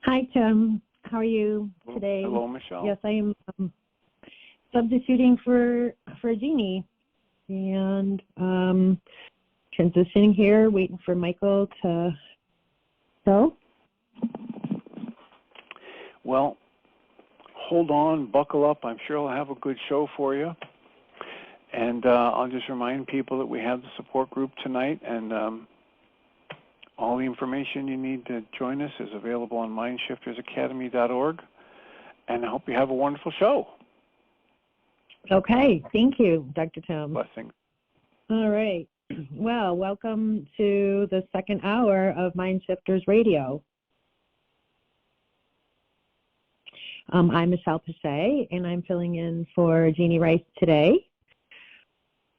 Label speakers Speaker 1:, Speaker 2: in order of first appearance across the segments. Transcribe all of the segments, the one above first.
Speaker 1: Hi, Tim. How are you today?
Speaker 2: Hello, Michele.
Speaker 1: Yes, I am substituting for Jeanie and transitioning here, waiting for Michael to go.
Speaker 2: Well, hold on, buckle up. I'm sure I'll have a good show for you. And I'll just remind people that we have the support group tonight, and all the information you need to join us is available on mindshiftersacademy.org. And I hope you have a wonderful show.
Speaker 1: Okay, thank you, Dr. Tim.
Speaker 2: Blessings.
Speaker 1: All right. Well, welcome to the second hour of Mind Shifters Radio. I'm Michele Pischea, and I'm filling in for Jeanie Ryce today.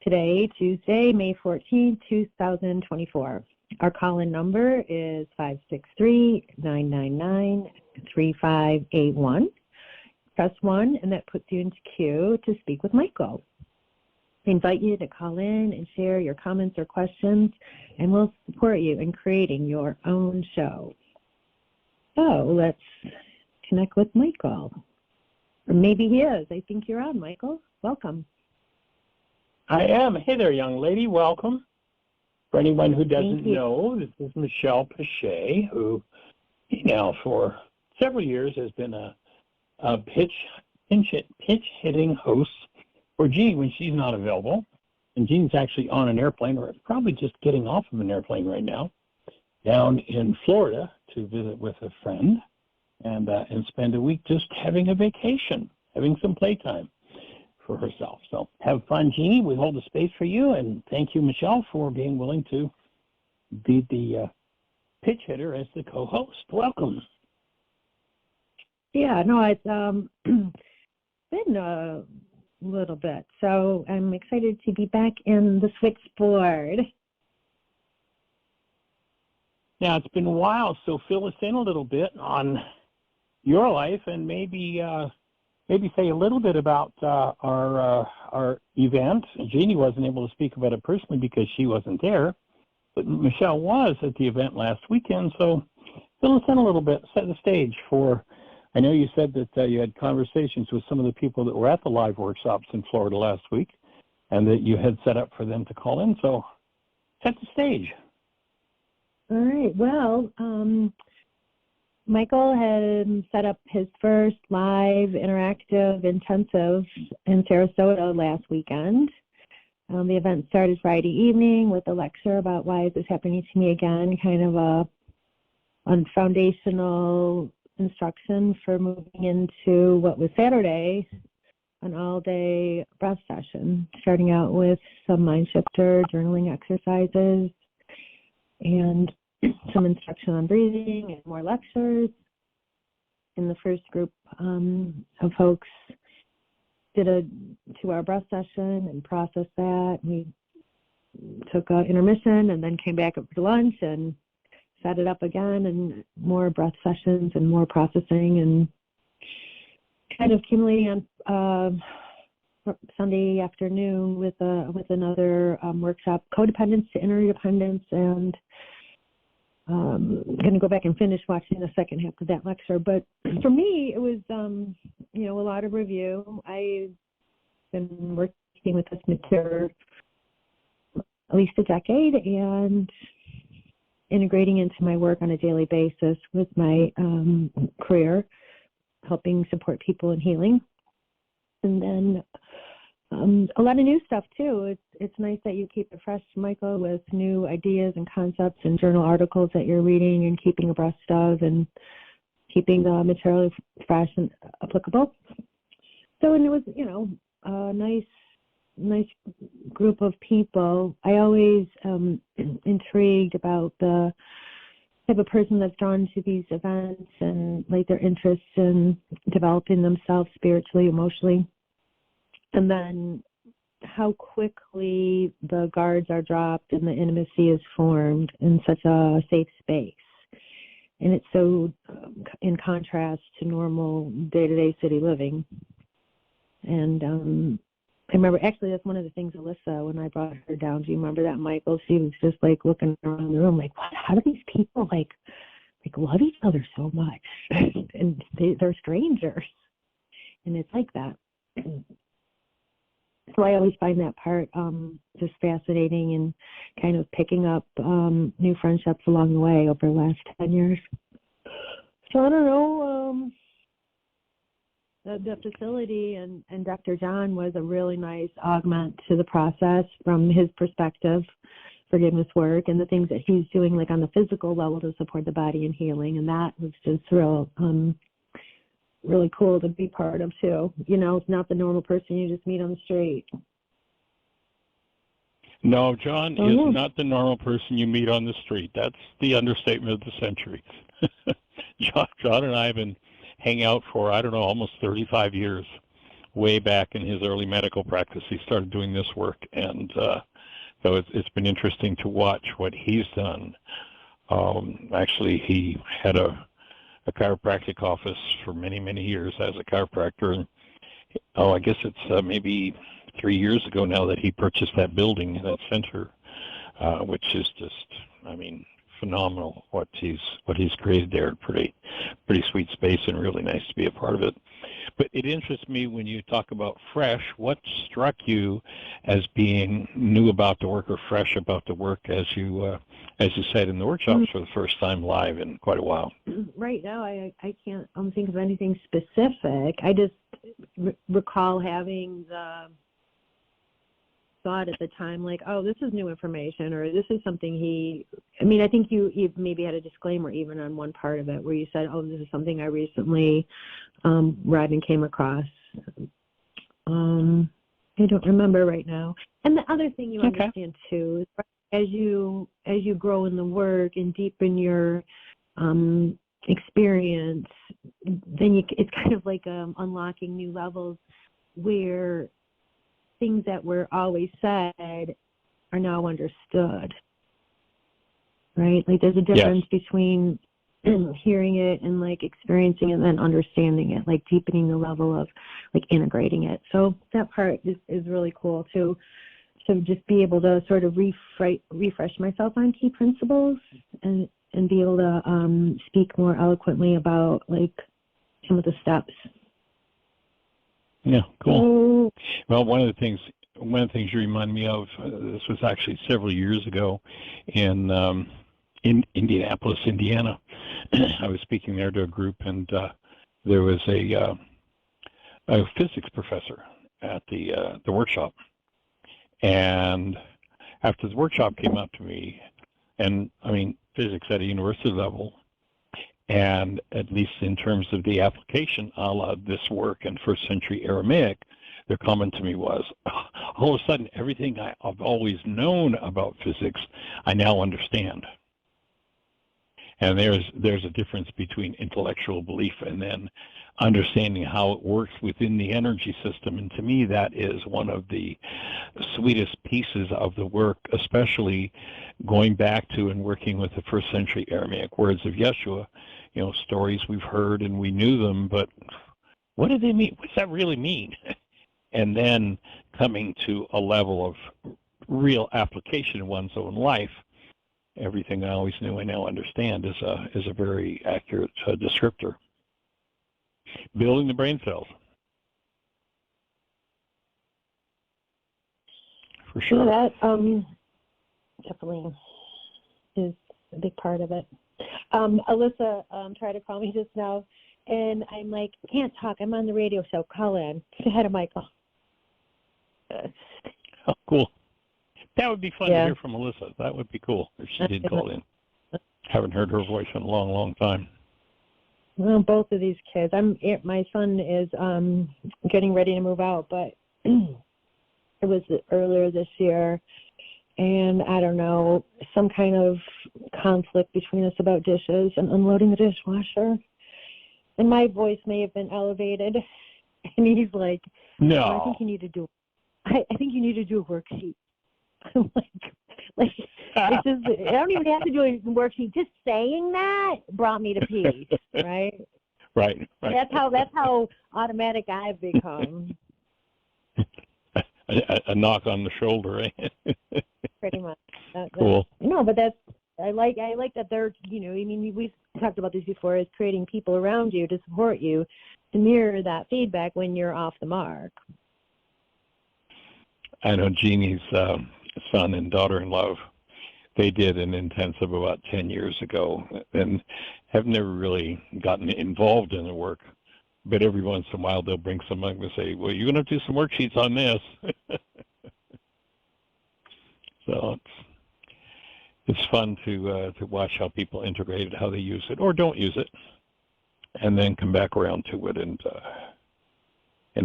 Speaker 1: Today, Tuesday, May 14, 2024. Our call-in number is 563-999-3581. Press 1, and that puts you into queue to speak with Michael. I invite you to call in and share your comments or questions, and we'll support you in creating your own show. So let's connect with Michael. Or maybe he is. I think you're on, Michael. Welcome.
Speaker 3: I am. Hey there, young lady. Welcome. For anyone who doesn't know, this is Michele Pischea, who now for several years has been a pitch hitting host for Jeanie when she's not available. And Jeanie's actually on an airplane, or probably just getting off of an airplane right now, down in Florida to visit with a friend and spend a week just having a vacation, having some playtime for herself. So have fun, Jeanie. We hold a space for you, and thank you, Michele, for being willing to be the pitch hitter as the co-host. Welcome.
Speaker 1: Yeah, no, it's been a little bit, so I'm excited to be back in the switchboard.
Speaker 3: Yeah, it's been a while, so fill us in a little bit on your life, and maybe say a little bit about our event. Jeanie wasn't able to speak about it personally because she wasn't there, but Michele was at the event last weekend. So fill us in a little bit, set the stage for. I know you said that you had conversations with some of the people that were at the live workshops in Florida last week, and that you had set up for them to call in. So set the stage.
Speaker 1: All right. Well, Michael had set up his first live interactive intensive in Sarasota last weekend. The event started Friday evening with a lecture about why is this happening to me again, kind of a foundational instruction for moving into what was Saturday, an all-day breath session, starting out with some mind shifter journaling exercises and some instruction on breathing and more lectures. In the first group of folks did a 2-hour breath session and processed that. We took an intermission and then came back up for lunch and set it up again, and more breath sessions and more processing, and kind of accumulating on Sunday afternoon with another workshop, Codependence to Interdependence, and I'm going to go back and finish watching the second half of that lecture. But for me, it was, a lot of review. I've been working with this material at least a decade and integrating into my work on a daily basis with my career, helping support people in healing. And then a lot of new stuff too. It's nice that you keep it fresh, Michael, with new ideas and concepts and journal articles that you're reading and keeping abreast of, and keeping the material fresh and applicable. So, and it was, a nice group of people. I always intrigued about the type of person that's drawn to these events and like their interests in developing themselves spiritually, emotionally. And then how quickly the guards are dropped and the intimacy is formed in such a safe space. And it's so in contrast to normal day-to-day city living. And I remember, actually, that's one of the things Alyssa, when I brought her down, do you remember that, Michael? She was just like looking around the room like, what? How do these people like love each other so much, and they're strangers, and it's like that. So I always find that part just fascinating, and kind of picking up new friendships along the way over the last 10 years. So I don't know, the facility and Dr. John was a really nice augment to the process from his perspective, forgiveness work, and the things that he's doing like on the physical level to support the body and healing. And that was just really cool to be part of too. It's not the normal person you just meet on the street.
Speaker 3: No, John is not the normal person you meet on the street. That's the understatement of the century. John and I have been hanging out for, I don't know, almost 35 years. Way back in his early medical practice, he started doing this work, and so it's been interesting to watch what he's done. Actually, he had a chiropractic office for many, many years as a chiropractor, and I guess it's maybe 3 years ago now that he purchased that building, that center, which is just, phenomenal what he's created there. Pretty sweet space, and really nice to be a part of it. But it interests me when you talk about fresh. What struck you as being new about the work, or fresh about the work, as you said in the workshops for the first time live in quite a while?
Speaker 1: Right now, I can't think of anything specific. I just recall having the thought at the time, like, oh, this is new information, or this is something I think you maybe had a disclaimer even on one part of it where you said, oh, this is something I recently read and came across. I don't remember right now. And the other thing you understand too is as you grow in the work and deepen your experience, then it's kind of like unlocking new levels where things that were always said are now understood, right? Like there's a difference between hearing it and like experiencing it and then understanding it, like deepening the level of like integrating it. So that part is really cool to just be able to sort of refresh myself on key principles and be able to speak more eloquently about like some of the steps.
Speaker 3: Yeah, cool. Well, one of the things you remind me of, this was actually several years ago in Indianapolis, Indiana. I was speaking there to a group, and there was a physics professor at the workshop. And after the workshop came up to me, and physics at a university level, and at least in terms of the application a la this work in first century Aramaic, their comment to me was, all of a sudden, everything I've always known about physics, I now understand. And there's a difference between intellectual belief and then understanding how it works within the energy system. And to me, that is one of the sweetest pieces of the work, especially going back to and working with the first century Aramaic words of Yeshua. Stories we've heard and we knew them, but what do they mean? What does that really mean? And then coming to a level of real application in one's own life, everything I always knew I now understand is a very accurate descriptor. Building the brain cells. For sure.
Speaker 1: Yeah, that definitely is a big part of it. Alyssa tried to call me just now, and I'm like, can't talk. I'm on the radio show. Call in. Say hi to Michael.
Speaker 3: Oh, cool. That would be fun to hear from Alyssa. That would be cool if she did call in. Haven't heard her voice in a long, long time.
Speaker 1: Well, both of these kids. My son is getting ready to move out, but it was earlier this year, and I don't know, some kind of conflict between us about dishes and unloading the dishwasher. And my voice may have been elevated, and he's like,
Speaker 3: "No,
Speaker 1: I think you need to do. I think you need to do a worksheet." I'm like it's just, I don't even have to do a worksheet. Just saying that brought me to peace, right?
Speaker 3: Right.
Speaker 1: That's how automatic I've become.
Speaker 3: A knock on the shoulder, eh?
Speaker 1: Pretty much.
Speaker 3: Cool.
Speaker 1: No, but I like that they're, we've talked about this before, is creating people around you to support you, to mirror that feedback when you're off the mark.
Speaker 3: I know Jeannie's son and daughter-in-law, they did an intensive about 10 years ago and have never really gotten involved in the work. But every once in a while they'll bring someone and say, well, you're going to do some worksheets on this. So it's fun to watch how people integrate it, how they use it or don't use it, and then come back around to it and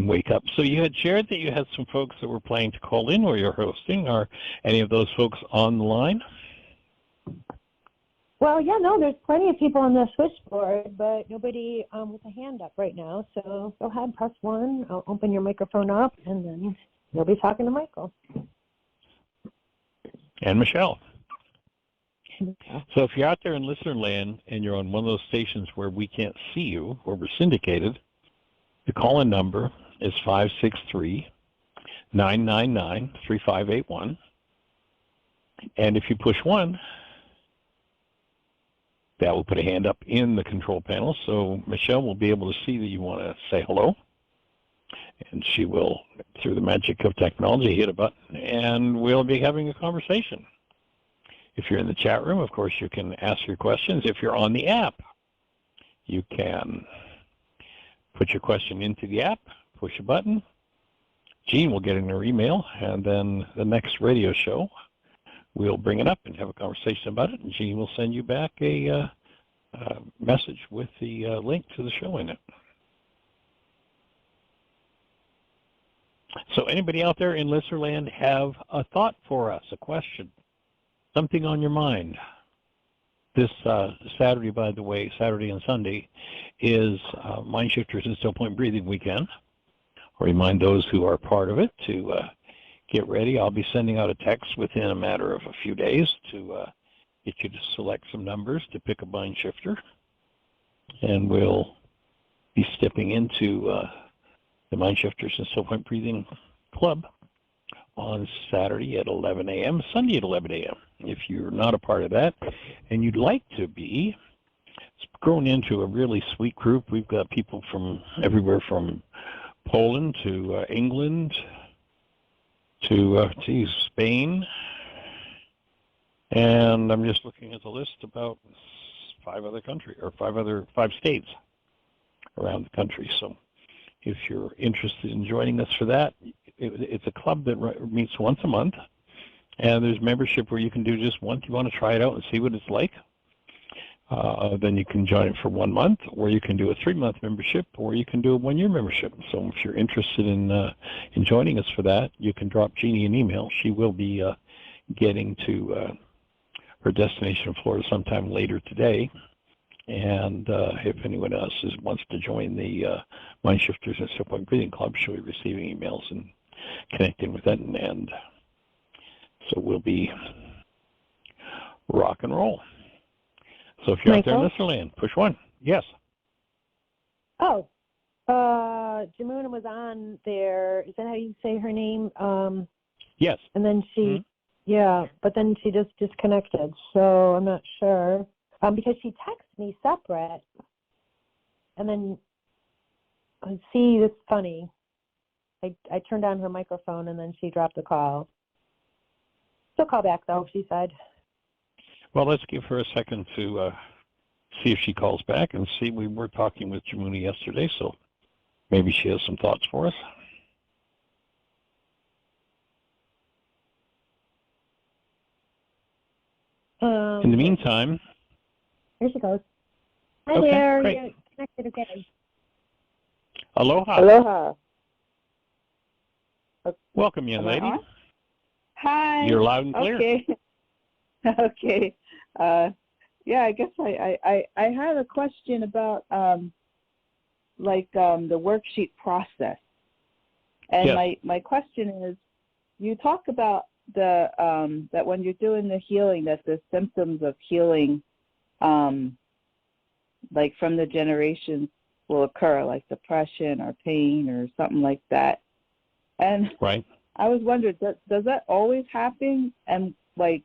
Speaker 3: wake up. So you had shared that you had some folks that were planning to call in or you're hosting. Are any of those folks on the line?
Speaker 1: Well, yeah, no, there's plenty of people on the switchboard, but nobody with a hand up right now. So go ahead, press 1. I'll open your microphone up, and then you'll be talking to Michael.
Speaker 3: And Michele. So if you're out there in listener land and you're on one of those stations where we can't see you, where we're syndicated, the call-in number is 563-999-3581. And if you push 1, that will put a hand up in the control panel, so Michele will be able to see that you want to say hello, and she will, through the magic of technology, hit a button, and we'll be having a conversation. If you're in the chat room, of course, you can ask your questions. If you're on the app, you can put your question into the app, push a button. Jean will get in her email, and then the next radio show, we'll bring it up and have a conversation about it, and Jean will send you back a message with the link to the show in it. So anybody out there in Listerland have a thought for us, a question, something on your mind? This Saturday, by the way, Saturday and Sunday, is Mind Shifters and Still Point Breathing Weekend. I'll remind those who are part of it to get ready. I'll be sending out a text within a matter of a few days to get you to select some numbers to pick a mind shifter. And we'll be stepping into the Mind Shifters and Still Point Breathing Club on Saturday at 11 a.m., Sunday at 11 a.m. If you're not a part of that and you'd like to be, it's grown into a really sweet group. We've got people from everywhere from Poland to England to Spain, and I'm just looking at the list, about 5 states around the country. So if you're interested in joining us for that, it's a club that meets once a month, and there's membership where you can do just once. You want to try it out and see what it's like, then you can join it for 1 month, or you can do a 3-month membership, or you can do a 1-year membership. So if you're interested in joining us for that, you can drop Jeannie an email. She will be getting to her destination in Florida sometime later today. And if anyone else wants to join the Mind Shifters and Still Point Breathing Club, she'll be receiving emails and connecting with that. And so we'll be rock and roll. So if you're
Speaker 1: Michael?
Speaker 3: out there in Listerland, push 1. Yes.
Speaker 1: Oh, Jamuna was on there. Is that how you say her name?
Speaker 3: Yes.
Speaker 1: And then she, yeah, but then she just disconnected. So I'm not sure. Because she texted me separate. And then, see, it's funny. I turned on her microphone and then she dropped the call. She'll call back, though, she said.
Speaker 3: Well, let's give her a second to see if she calls back and see. We were talking with Jamuna yesterday, so maybe she has some thoughts for us. In the meantime...
Speaker 1: Here she goes. Hi
Speaker 3: okay,
Speaker 1: there.
Speaker 3: Great.
Speaker 1: You're connected again.
Speaker 3: Aloha.
Speaker 4: Aloha.
Speaker 3: Welcome, young lady.
Speaker 4: Hi.
Speaker 3: You're loud and clear.
Speaker 4: Okay. Okay. Yeah, I guess I had a question about the worksheet process. And
Speaker 3: yes.
Speaker 4: my question is, you talk about the that when you're doing the healing, that the symptoms of healing like from the generations will occur, like depression or pain or something like that. And
Speaker 3: right.
Speaker 4: I was wondering, does that always happen? And like,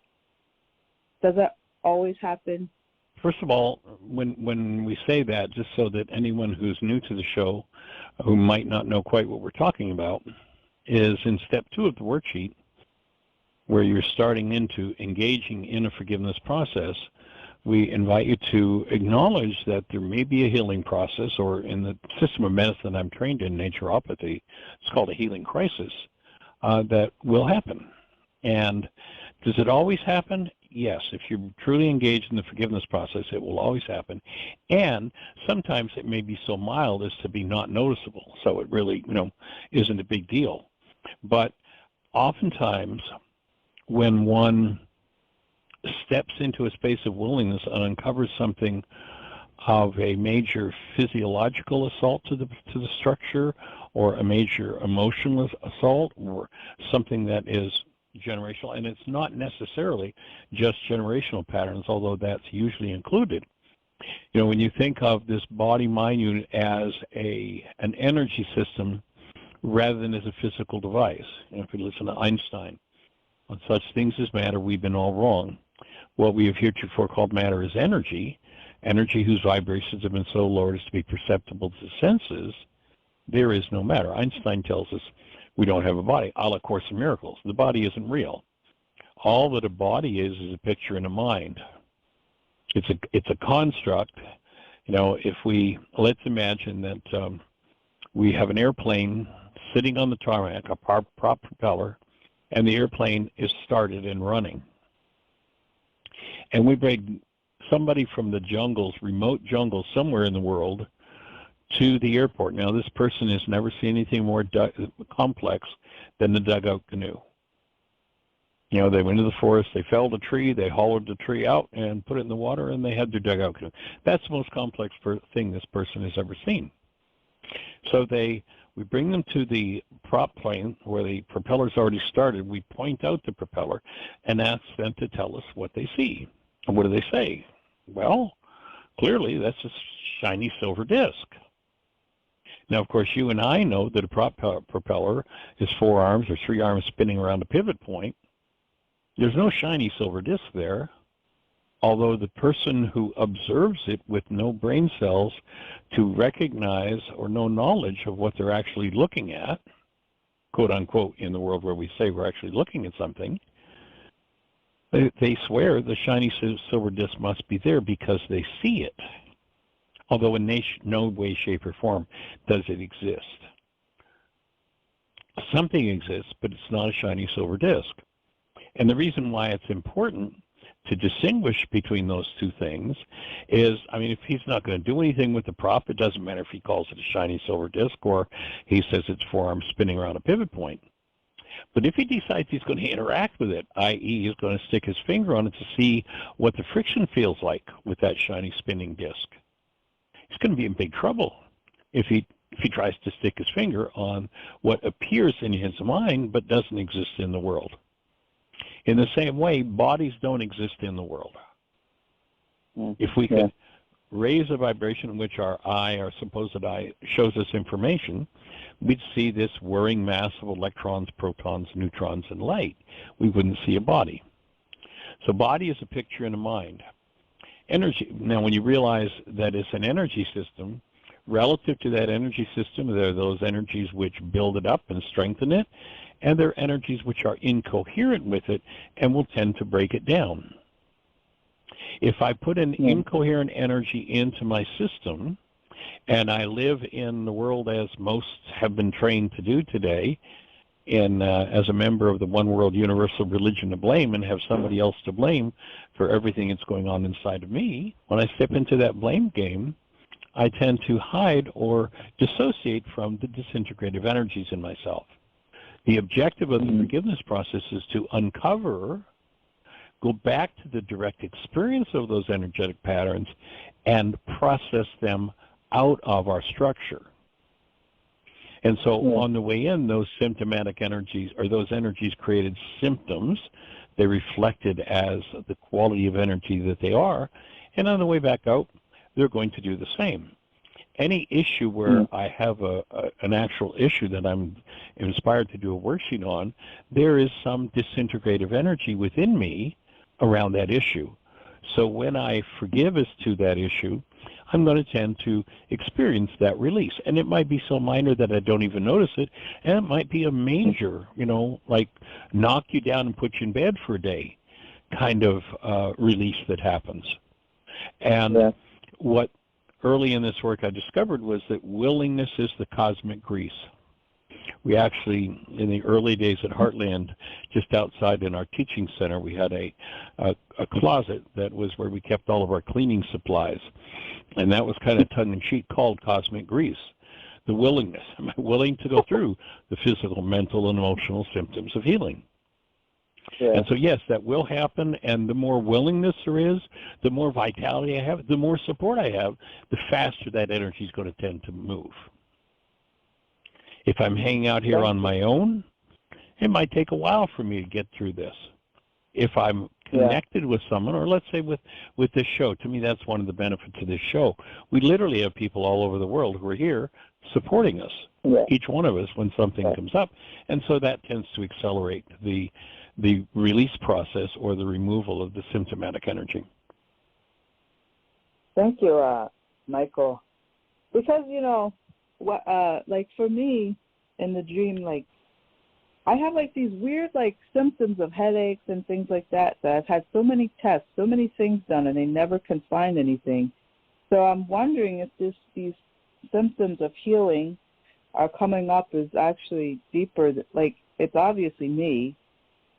Speaker 4: does that always happen?
Speaker 3: First of all, when we say that, just so that anyone who's new to the show, who might not know quite what we're talking about, is in step 2 of the worksheet, where you're starting into engaging in a forgiveness process, we invite you to acknowledge that there may be a healing process, or in the system of medicine I'm trained in, naturopathy, it's called a healing crisis, that will happen. And does it always happen? Yes. If you're truly engaged in the forgiveness process, it will always happen. And sometimes it may be so mild as to be not noticeable, so it really, isn't a big deal. But oftentimes, when one steps into a space of willingness and uncovers something of a major physiological assault to the structure, or a major emotional assault, or something that is generational, and it's not necessarily just generational patterns, although that's usually included. When you think of this body-mind unit as an energy system rather than as a physical device, if we listen to Einstein on such things as matter, we've been all wrong. What we have heretofore called matter is energy whose vibrations have been so lowered as to be perceptible to the senses. There is no matter. Einstein tells us we don't have a body, a la Course in Miracles. The body isn't real. All that a body is a picture in a mind. It's a construct. Let's imagine that we have an airplane sitting on the tarmac, a prop propeller, and the airplane is started and running. And we bring somebody from the jungles, remote jungles somewhere in the world, to the airport. Now, this person has never seen anything more complex than the dugout canoe. They went into the forest, they felled a tree, they hollowed the tree out and put it in the water, and they had their dugout canoe. That's the most complex thing this person has ever seen. So we bring them to the prop plane where the propeller's already started. We point out the propeller and ask them to tell us what they see. And what do they say? Well, clearly that's a shiny silver disc. Now, of course, you and I know that a propeller is 4 arms or 3 arms spinning around a pivot point. There's no shiny silver disc there, although the person who observes it with no brain cells to recognize or no knowledge of what they're actually looking at, quote unquote, in the world where we say we're actually looking at something, they swear the shiny silver disc must be there because they see it. Although in no way, shape, or form does it exist. Something exists, but it's not a shiny silver disc. And the reason why it's important to distinguish between those two things is, if he's not going to do anything with the prop, it doesn't matter if he calls it a shiny silver disc or he says it's 4 arms spinning around a pivot point. But if he decides he's going to interact with it, i.e. he's going to stick his finger on it to see what the friction feels like with that shiny spinning disc, he's going to be in big trouble if he tries to stick his finger on what appears in his mind but doesn't exist in the world. In the same way, bodies don't exist in the world. If we could raise a vibration in which our supposed eye, shows us information, we'd see this whirring mass of electrons, protons, neutrons, and light. We wouldn't see a body. So body is a picture in a mind. Energy. Now, when you realize that it's an energy system, relative to that energy system, there are those energies which build it up and strengthen it, and there are energies which are incoherent with it and will tend to break it down. If I put an incoherent energy into my system, and I live in the world as most have been trained to do today, as a member of the one world universal religion of blame, and have somebody else to blame for everything that's going on inside of me, when I step into that blame game, I tend to hide or dissociate from the disintegrative energies in myself. The objective of the forgiveness process is to uncover, go back to the direct experience of those energetic patterns, and process them out of our structure. And so on the way in, those symptomatic energies, or those energies created symptoms. They reflected as the quality of energy that they are. And on the way back out, they're going to do the same. Any issue where I have an actual issue that I'm inspired to do a worksheet on, there is some disintegrative energy within me around that issue. So when I forgive as to that issue, I'm going to tend to experience that release. And it might be so minor that I don't even notice it, and it might be a major, like knock you down and put you in bed for a day kind of release that happens. And what early in this work I discovered was that willingness is the cosmic grease. We actually, in the early days at Heartland, just outside in our teaching center, we had a closet that was where we kept all of our cleaning supplies. And that was kind of tongue-in-cheek called cosmic grease. The willingness. Am I willing to go through the physical, mental, and emotional symptoms of healing? Yeah. And so, yes, that will happen, and the more willingness there is, the more vitality I have, the more support I have, the faster that energy is going to tend to move. If I'm hanging out here on my own, it might take a while for me to get through this. If I'm connected with someone, or let's say with this show, to me that's one of the benefits of this show. We literally have people all over the world who are here supporting us, each one of us, when something comes up. And so that tends to accelerate the release process or the removal of the symptomatic energy.
Speaker 4: Thank you, Michael. Because, like for me in the dream, like I have like these weird like symptoms of headaches and things like that I've had so many tests, so many things done, and they never can find anything. So I'm wondering if these symptoms of healing are coming up is actually deeper, like it's obviously me,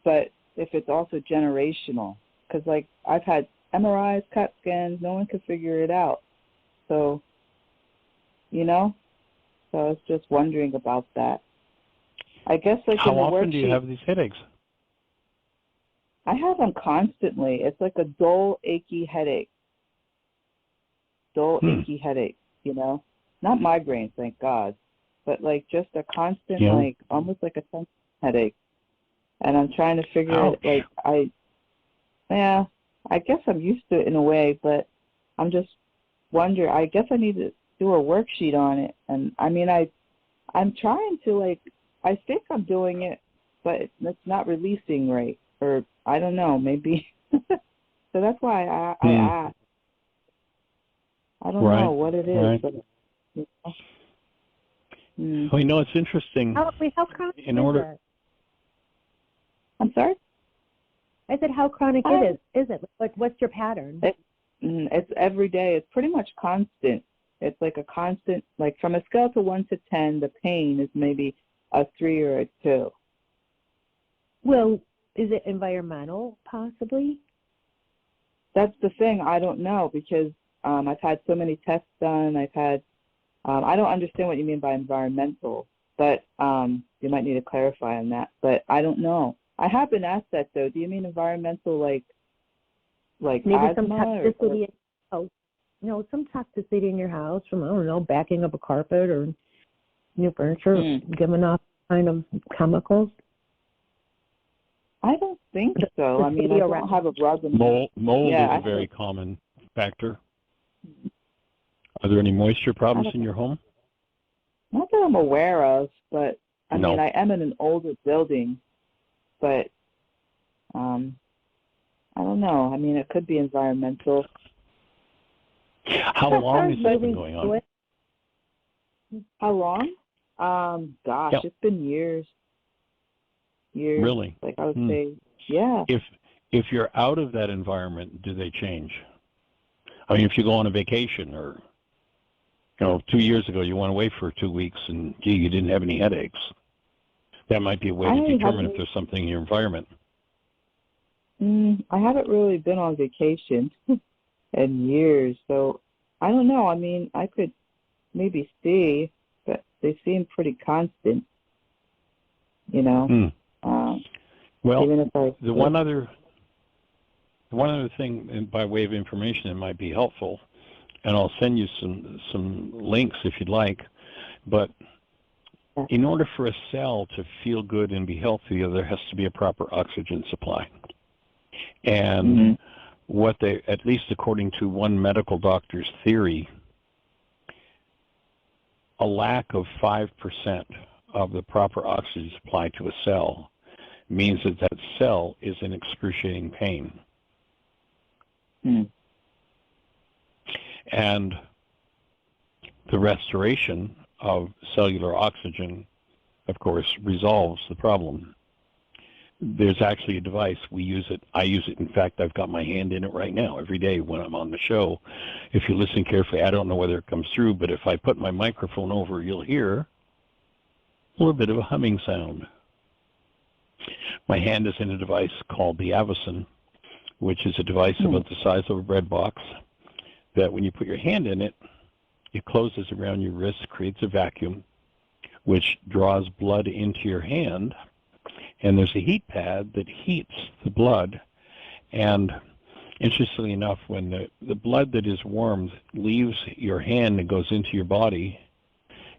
Speaker 4: but if it's also generational, because like I've had MRIs, CAT scans, no one could figure it out. So, so I was just wondering about that. I guess like
Speaker 3: how
Speaker 4: in the
Speaker 3: often
Speaker 4: worksheet,
Speaker 3: do you have these headaches?
Speaker 4: I have them constantly. It's like a dull, achy headache. Achy headache, Not migraine, thank God, but like just a constant, like almost like a tension headache. And I'm trying to figure it, like I guess I'm used to it in a way, but I'm just wondering, I guess I need to do a worksheet on it. And I mean, I'm trying to like, I think I'm doing it, but it's not releasing right, or I don't know, maybe. So that's why I asked. I don't know what it is. But,
Speaker 3: Well, it's interesting.
Speaker 1: How chronic is it?
Speaker 4: I'm sorry?
Speaker 1: I said, how chronic is it? Like, what's your pattern?
Speaker 4: It's every day. It's pretty much constant. It's like a constant, like from a scale to 1 to 10, the pain is maybe a 3 or a 2.
Speaker 1: Well, is it environmental, possibly?
Speaker 4: That's the thing. I don't know, because I've had so many tests done. I've had, I don't understand what you mean by environmental, but you might need to clarify on that. But I don't know. I have been asked that, though. Do you mean environmental, like
Speaker 1: maybe
Speaker 4: asthma,
Speaker 1: some toxicity? Some toxicity in your house from, I don't know, backing up a carpet or new furniture, giving off kind of chemicals?
Speaker 4: I don't think so. I mean, I don't have a rug.
Speaker 3: Mold is a very common factor. Are there any moisture problems in your home?
Speaker 4: Not that I'm aware of, but I mean, I am in an older building, but I don't know. I mean, it could be environmental.
Speaker 3: How long has that been going on?
Speaker 4: How long? Gosh, it's been years.
Speaker 3: Really?
Speaker 4: Like I would say, yeah.
Speaker 3: If you're out of that environment, do they change? I mean, if you go on a vacation, or 2 years ago you went away for 2 weeks and you didn't have any headaches, that might be a way to determine if there's something in your environment.
Speaker 4: I haven't really been on vacation in years, so I don't know. I mean, I could maybe see, but they seem pretty constant.
Speaker 3: Well,
Speaker 4: even if
Speaker 3: the one other thing, and by way of information, that might be helpful, and I'll send you some links if you'd like. But in order for a cell to feel good and be healthy, there has to be a proper oxygen supply. And what they, at least according to one medical doctor's theory, a lack of 5% of the proper oxygen supply to a cell means that cell is in excruciating pain. And the restoration of cellular oxygen, of course, resolves the problem. There's actually a device. We use it. I use it. In fact, I've got my hand in it right now every day when I'm on the show. If you listen carefully, I don't know whether it comes through, but if I put my microphone over, you'll hear a little bit of a humming sound. My hand is in a device called the Avicen, which is a device about the size of a bread box that when you put your hand in it, it closes around your wrist, creates a vacuum, which draws blood into your hand. And there's a heat pad that heats the blood. And interestingly enough, when the blood that is warmed leaves your hand and goes into your body,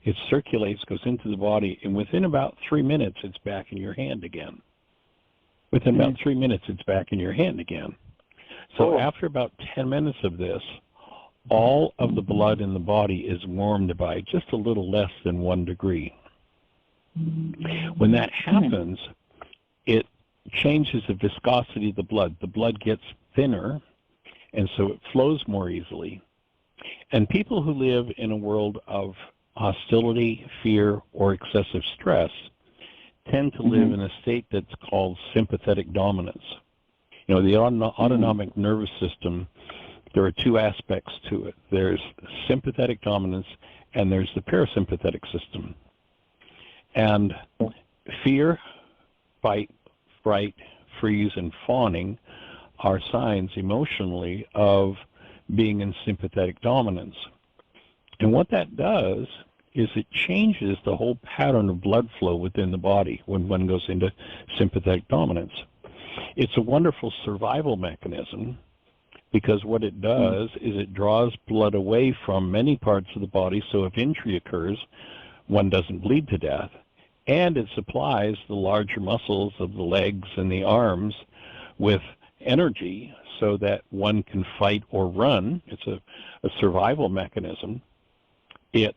Speaker 3: it circulates, goes into the body, and within about 3 minutes, it's back in your hand again. Within about 3 minutes, it's back in your hand again. So after about 10 minutes of this, all of the blood in the body is warmed by just a little less than 1 degree. When that happens, it changes the viscosity of the blood. The blood gets thinner, and so it flows more easily. And people who live in a world of hostility, fear, or excessive stress tend to live in a state that's called sympathetic dominance. You know, the autonomic nervous system, there are 2 aspects to it. There's sympathetic dominance, and there's the parasympathetic system. And fear, fight, fright, freeze, and fawning are signs emotionally of being in sympathetic dominance. And what that does is it changes the whole pattern of blood flow within the body when one goes into sympathetic dominance. It's a wonderful survival mechanism because what it does is it draws blood away from many parts of the body, so if injury occurs, one doesn't bleed to death. And it supplies the larger muscles of the legs and the arms with energy so that one can fight or run. It's a survival mechanism. It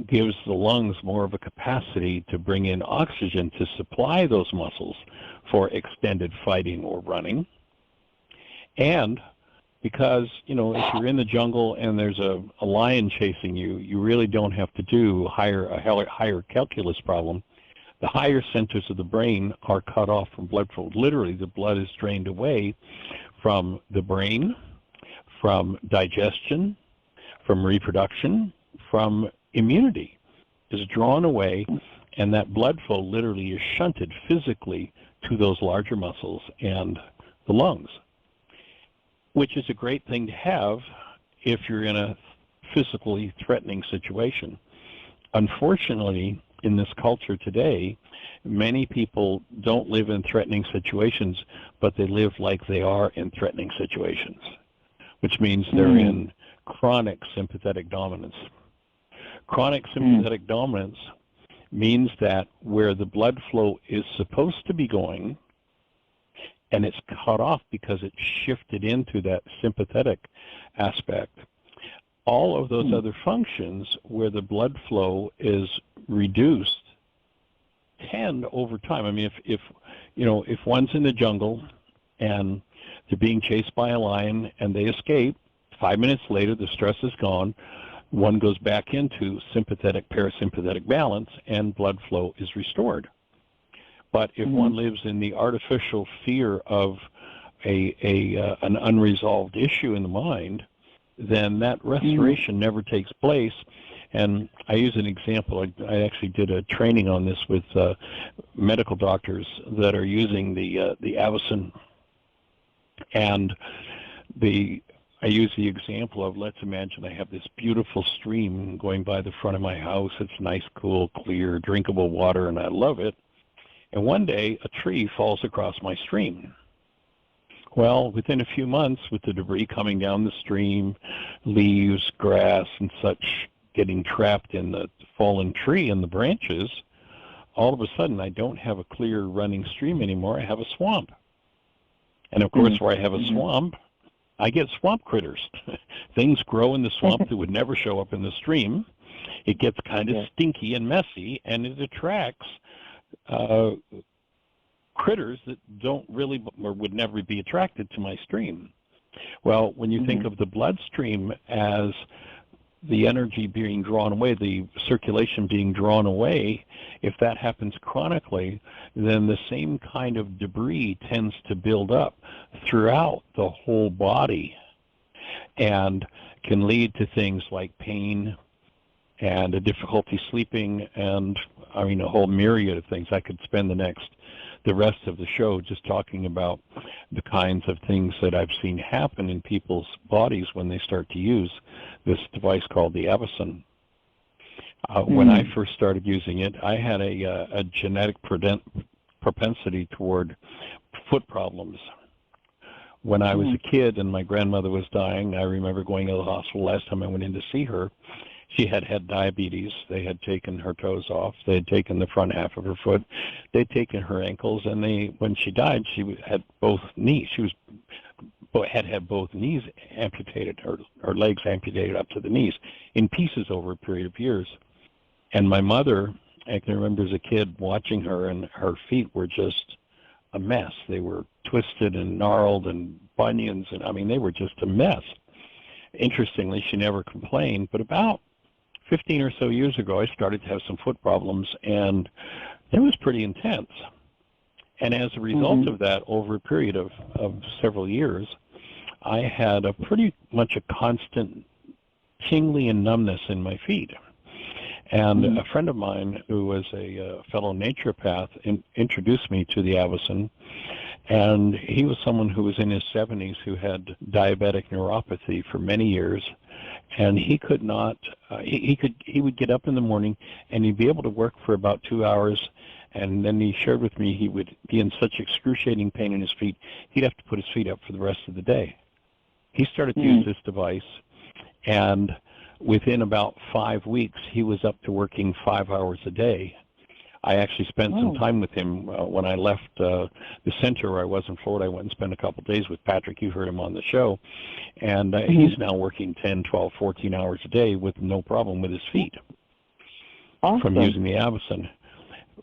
Speaker 3: gives the lungs more of a capacity to bring in oxygen to supply those muscles for extended fighting or running. And because, you know, if you're in the jungle and there's a lion chasing you, you really don't have to do a higher calculus problem. The higher centers of the brain are cut off from blood flow. Literally, the blood is drained away from the brain, from digestion, from reproduction, from immunity. Is drawn away, and that blood flow literally is shunted physically to those larger muscles and the lungs, which is a great thing to have if you're in a physically threatening situation. Unfortunately, in this culture today, many people don't live in threatening situations, but they live like they are in threatening situations, which means they're in chronic sympathetic dominance. Chronic sympathetic dominance means that where the blood flow is supposed to be going, and it's cut off because it's shifted into that sympathetic aspect, all of those other functions where the blood flow is reduced tend over time. I mean, if one's in the jungle and they're being chased by a lion and they escape, 5 minutes later the stress is gone, one goes back into sympathetic parasympathetic balance and blood flow is restored. But if one lives in the artificial fear of an unresolved issue in the mind, then that restoration never takes place. And I use an example. I actually did a training on this with medical doctors that are using the Avicen. And I use the example of, let's imagine I have this beautiful stream going by the front of my house. It's nice, cool, clear, drinkable water, and I love it. And one day, a tree falls across my stream. Well, within a few months, with the debris coming down the stream, leaves, grass, and such getting trapped in the fallen tree and the branches, all of a sudden, I don't have a clear running stream anymore. I have a swamp. And, of course, where I have a swamp, I get swamp critters. Things grow in the swamp that would never show up in the stream. It gets kind of stinky and messy, and it attracts critters that don't really or would never be attracted to my stream. Well, when you think of the bloodstream as the energy being drawn away, the circulation being drawn away, if that happens chronically, then the same kind of debris tends to build up throughout the whole body and can lead to things like pain and a difficulty sleeping and, I mean, a whole myriad of things. I could spend the rest of the show just talking about the kinds of things that I've seen happen in people's bodies when they start to use this device called the Avicen. When I first started using it, I had a genetic propensity toward foot problems. When I was a kid and my grandmother was dying, I remember going to the hospital last time I went in to see her. She had diabetes. They had taken her toes off. They had taken the front half of her foot. They'd taken her ankles, and when she died, she had both knees. She had both knees amputated, her legs amputated up to the knees in pieces over a period of years. And my mother, I can remember as a kid watching her, and her feet were just a mess. They were twisted and gnarled and bunions, and I mean, they were just a mess. Interestingly, she never complained, but about 15 or so years ago, I started to have some foot problems, and it was pretty intense. And as a result of that, over a period of several years, I had pretty much a constant tingling and numbness in my feet. And a friend of mine who was a fellow naturopath introduced me to the Avicen, and he was someone who was in his 70s who had diabetic neuropathy for many years, and he could not, he would get up in the morning and he'd be able to work for about 2 hours, and then he shared with me he would be in such excruciating pain in his feet, he'd have to put his feet up for the rest of the day. He started to use this device, and within about 5 weeks, he was up to working 5 hours a day. I actually spent some time with him when I left the center where I was in Florida. I went and spent a couple of days with Patrick. You heard him on the show. And he's now working 10, 12, 14 hours a day with no problem with his feet from using the Avicen.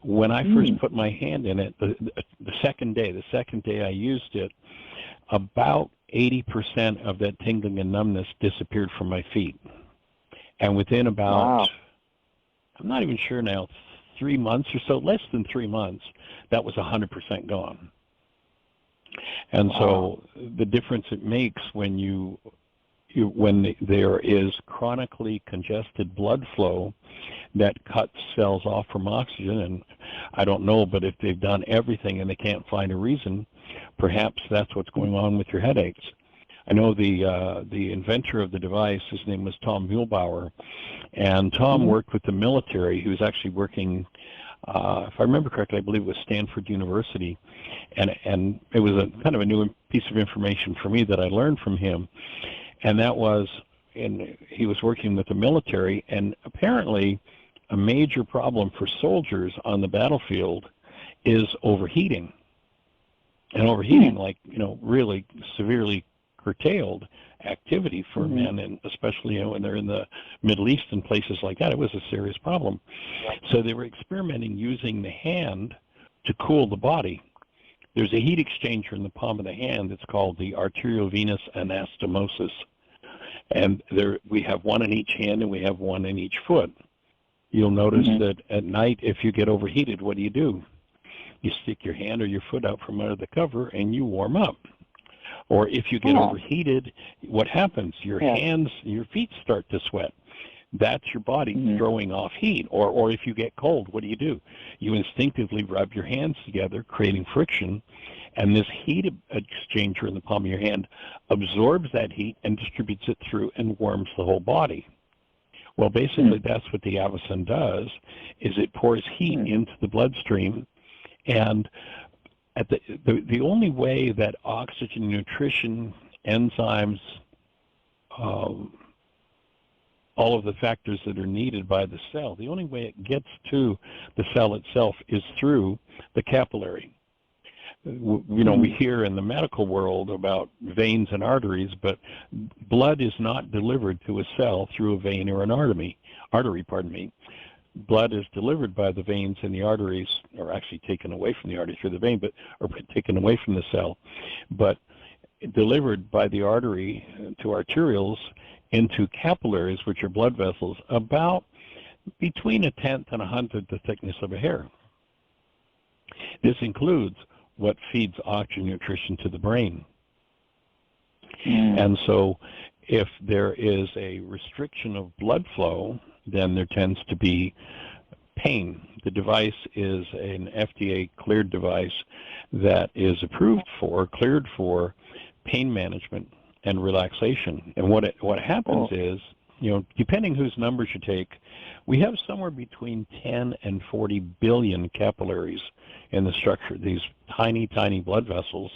Speaker 3: When I first put my hand in it, the second day I used it, about 80% of that tingling and numbness disappeared from my feet. And within about, I'm not even sure now, 3 months or so, less than 3 months, that was 100% gone. And so the difference it makes when when there is chronically congested blood flow that cuts cells off from oxygen, and I don't know, but if they've done everything and they can't find a reason, perhaps that's what's going on with your headaches. I know the inventor of the device, his name was Tom Muehlbauer, and Tom worked with the military. He was actually working, if I remember correctly, I believe it was Stanford University, and it was a kind of a new piece of information for me that I learned from him, and that was, he was working with the military, and apparently a major problem for soldiers on the battlefield is overheating, and overheating, like, really severely curtailed activity for men, and especially when they're in the Middle East and places like that. It was a serious problem. So they were experimenting using the hand to cool the body. There's a heat exchanger in the palm of the hand that's called the arteriovenous anastomosis, and we have one in each hand and we have one in each foot. You'll notice that at night, if you get overheated, what do? You stick your hand or your foot out from under the cover and you warm up. Or if you get overheated, what happens? Your hands, your feet start to sweat. That's your body throwing off heat. Or if you get cold, what do? You instinctively rub your hands together, creating friction, and this heat exchanger in the palm of your hand absorbs that heat and distributes it through and warms the whole body. Well, basically, that's what the Avicen does, is it pours heat into the bloodstream, and the only way that oxygen, nutrition, enzymes, all of the factors that are needed by the cell, the only way it gets to the cell itself is through the capillary. We hear in the medical world about veins and arteries, but blood is not delivered to a cell through a vein or an artery. Blood is delivered by the veins and the arteries, or actually taken away from the artery through the vein, or taken away from the cell. But delivered by the artery to arterioles into capillaries, which are blood vessels, about between 1/10 and 100th the thickness of a hair. This includes what feeds oxygen nutrition to the brain. And so if there is a restriction of blood flow, then there tends to be pain. The device is an FDA-cleared device that is cleared for pain management and relaxation. And what happens is, depending whose numbers you take, we have somewhere between 10 and 40 billion capillaries in the structure, these tiny, tiny blood vessels.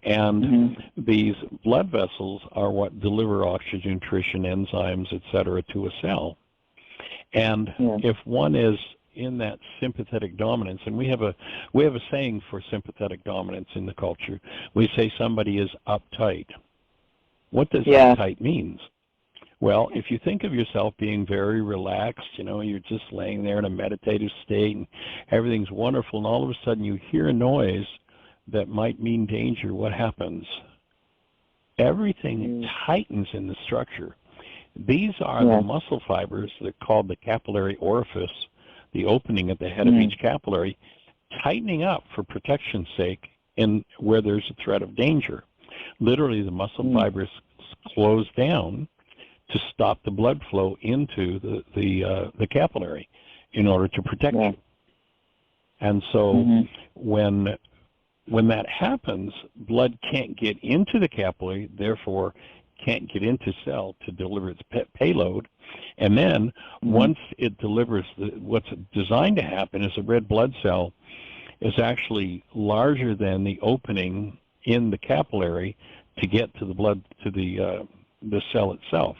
Speaker 3: And these blood vessels are what deliver oxygen, nutrition, enzymes, etc., to a cell. And if one is in that sympathetic dominance, and we have a saying for sympathetic dominance in the culture. We say somebody is uptight. What does uptight means? Well, if you think of yourself being very relaxed, you're just laying there in a meditative state and everything's wonderful, and all of a sudden you hear a noise that might mean danger, what happens? Everything tightens in the structure. These are the muscle fibers that are called the capillary orifice, the opening at the head of each capillary, tightening up for protection's sake in where there's a threat of danger. Literally, the muscle fibers close down to stop the blood flow into the capillary in order to protect you. And so when that happens, blood can't get into the capillary, therefore can't get into cell to deliver its payload. And then once it delivers, what's designed to happen is a red blood cell is actually larger than the opening in the capillary to get to the blood, to the cell itself.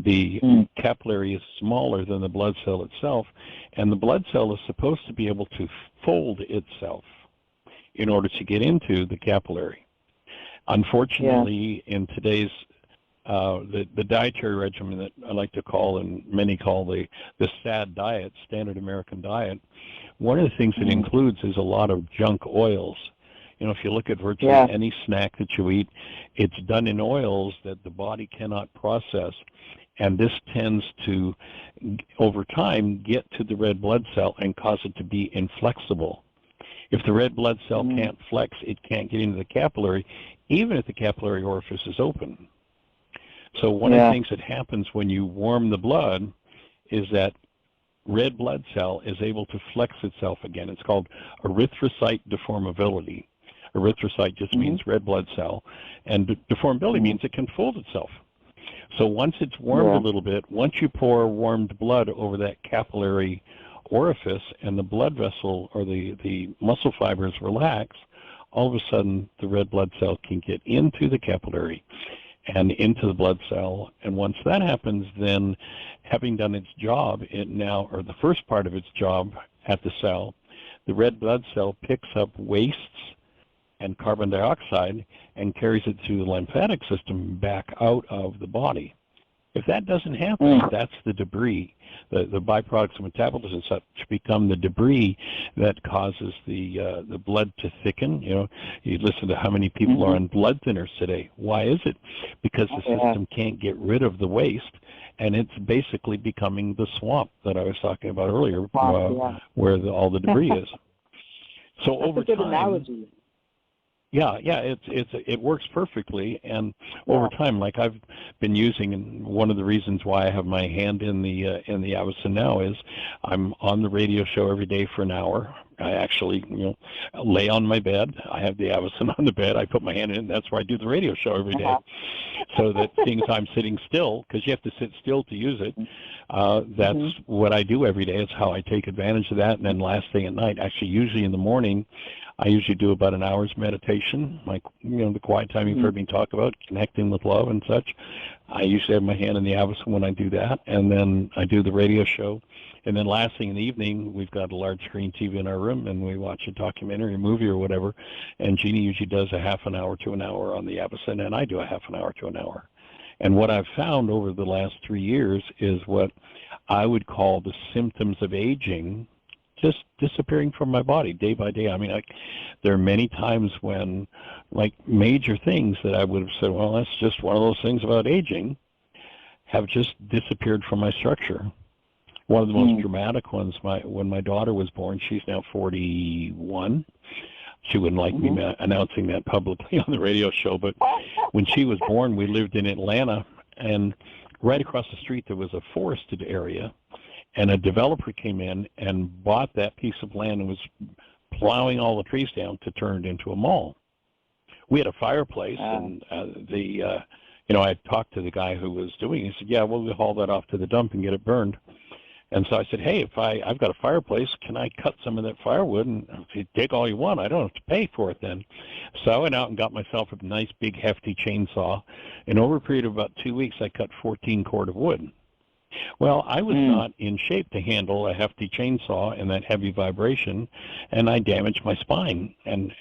Speaker 3: The capillary is smaller than the blood cell itself, and the blood cell is supposed to be able to fold itself in order to get into the capillary. Unfortunately, in today's the dietary regimen that I like to call, and many call the SAD diet, standard American diet, one of the things it includes is a lot of junk oils. If you look at virtually any snack that you eat, it's done in oils that the body cannot process, and this tends to, over time, get to the red blood cell and cause it to be inflexible. If the red blood cell can't flex, it can't get into the capillary, even if the capillary orifice is open. So one of the things that happens when you warm the blood is that red blood cell is able to flex itself again. It's called erythrocyte deformability. Erythrocyte just means red blood cell, and deformability means it can fold itself. So once it's warmed a little bit, once you pour warmed blood over that capillary orifice and the blood vessel or the muscle fibers relax, all of a sudden the red blood cell can get into the capillary and into the blood cell. And once that happens, then having done its job, or the first part of its job at the cell, the red blood cell picks up wastes and carbon dioxide and carries it through the lymphatic system back out of the body. If that doesn't happen, that's the debris. The byproducts of metabolism and such become the debris that causes the blood to thicken. You listen to how many people are on blood thinners today. Why is it? Because the system can't get rid of the waste, and it's basically becoming the swamp that I was talking about earlier, where all the debris is. So
Speaker 4: that's
Speaker 3: over
Speaker 4: a good
Speaker 3: time,
Speaker 4: analogy.
Speaker 3: It works perfectly, and over time, like I've been using, and one of the reasons why I have my hand in the Avicen now is I'm on the radio show every day for an hour. I actually, lay on my bed. I have the Avicen on the bed. I put my hand in, and that's where I do the radio show every day. So that seeing as I'm sitting still, because you have to sit still to use it, that's what I do every day. It's how I take advantage of that. And then last thing at night, actually usually in the morning, I usually do about an hour's meditation, like, the quiet time you've heard me talk about, connecting with love and such. I usually have my hand in the Avicen when I do that, and then I do the radio show. And then last thing in the evening, we've got a large screen TV in our room, and we watch a documentary, a movie or whatever, and Jeannie usually does a half an hour to an hour on the Avicen, and I do a half an hour to an hour. And what I've found over the last 3 years is what I would call the symptoms of aging just disappearing from my body day by day. I mean, there are many times when, like, major things that I would have said, well, that's just one of those things about aging, have just disappeared from my structure. One of the most dramatic ones, when my daughter was born, she's now 41. She wouldn't like me announcing that publicly on the radio show, but when she was born, we lived in Atlanta, and right across the street there was a forested area, and a developer came in and bought that piece of land and was plowing all the trees down to turn it into a mall. We had a fireplace, and I talked to the guy who was doing it. He said, yeah, we'll haul that off to the dump and get it burned. And so I said, hey, if I've got a fireplace, can I cut some of that firewood? And if you dig all you want, I don't have to pay for it then. So I went out and got myself a nice, big, hefty chainsaw. And over a period of about 2 weeks, I cut 14 cord of wood. Well, I was not in shape to handle a hefty chainsaw and that heavy vibration, and I damaged my spine. And